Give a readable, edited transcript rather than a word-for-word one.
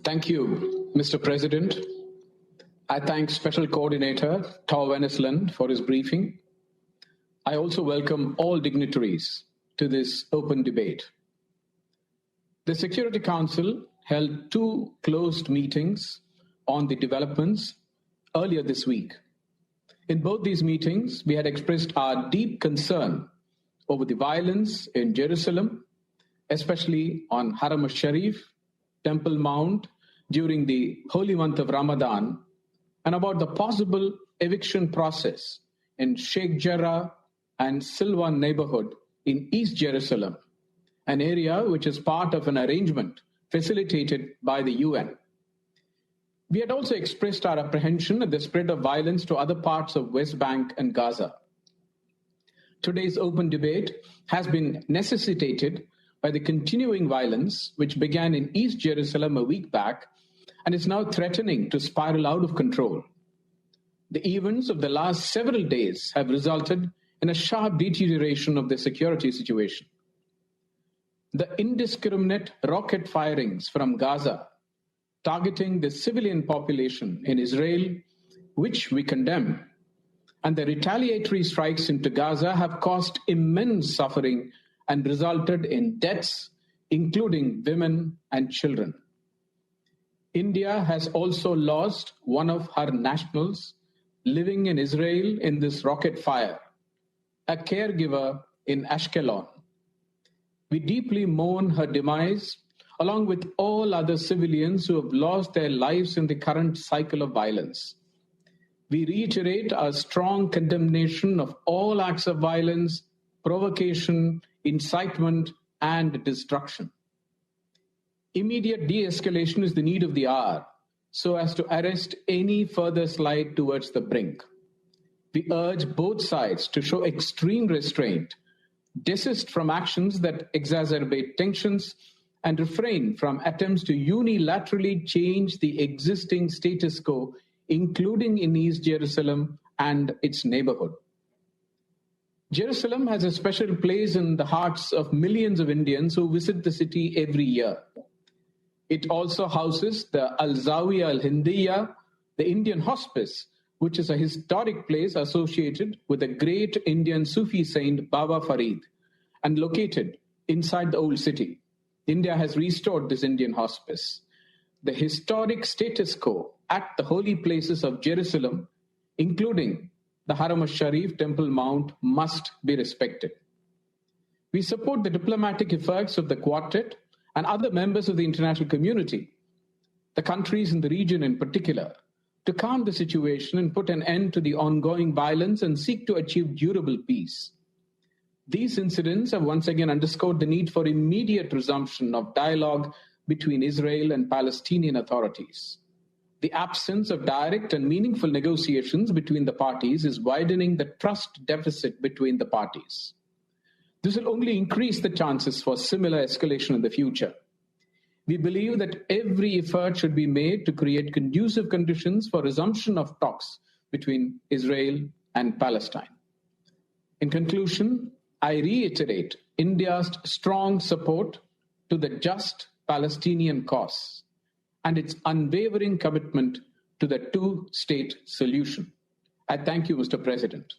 Thank you, Mr. President. I thank Special Coordinator Tor Wennesland for his briefing. I also welcome all dignitaries to this open debate. The Security Council held two closed meetings on the developments earlier this week. In both these meetings, we had expressed our deep concern over the violence in Jerusalem, especially on Haram al-Sharif, Temple Mount, during the holy month of Ramadan, and about the possible eviction process in Sheikh Jarrah and Silwan neighborhood in East Jerusalem, an area which is part of an arrangement facilitated by the UN. We had also expressed our apprehension at the spread of violence to other parts of West Bank and Gaza. Today's open debate has been necessitated by the continuing violence which began in East Jerusalem a week back and is now threatening to spiral out of control. The events of the last several days have resulted in a sharp deterioration of the security situation. The indiscriminate rocket firings from Gaza targeting the civilian population in Israel, which we condemn, and the retaliatory strikes into Gaza have caused immense suffering and resulted in deaths, including women and children. India has also lost one of her nationals living in Israel in this rocket fire, a caregiver in Ashkelon. We deeply mourn her demise, along with all other civilians who have lost their lives in the current cycle of violence. We reiterate our strong condemnation of all acts of violence, provocation, incitement, and destruction. Immediate de-escalation is the need of the hour, so as to arrest any further slide towards the brink. We urge both sides to show extreme restraint, desist from actions that exacerbate tensions, and refrain from attempts to unilaterally change the existing status quo, including in East Jerusalem and its neighborhood. Jerusalem has a special place in the hearts of millions of Indians who visit the city every year. It also houses the Al-Zawiya Al-Hindiya, the Indian hospice, which is a historic place associated with the great Indian Sufi saint Baba Farid and located inside the old city. India has restored this Indian hospice. The historic status quo at the holy places of Jerusalem, including the Haram al-Sharif Temple Mount, must be respected. We support the diplomatic efforts of the Quartet and other members of the international community, the countries in the region in particular, to calm the situation and put an end to the ongoing violence and seek to achieve durable peace. These incidents have once again underscored the need for immediate resumption of dialogue between Israel and Palestinian authorities. The absence of direct and meaningful negotiations between the parties is widening the trust deficit between the parties. This will only increase the chances for similar escalation in the future. We believe that every effort should be made to create conducive conditions for resumption of talks between Israel and Palestine. In conclusion, I reiterate India's strong support to the just Palestinian cause and its unwavering commitment to the two-state solution. I thank you, Mr. President.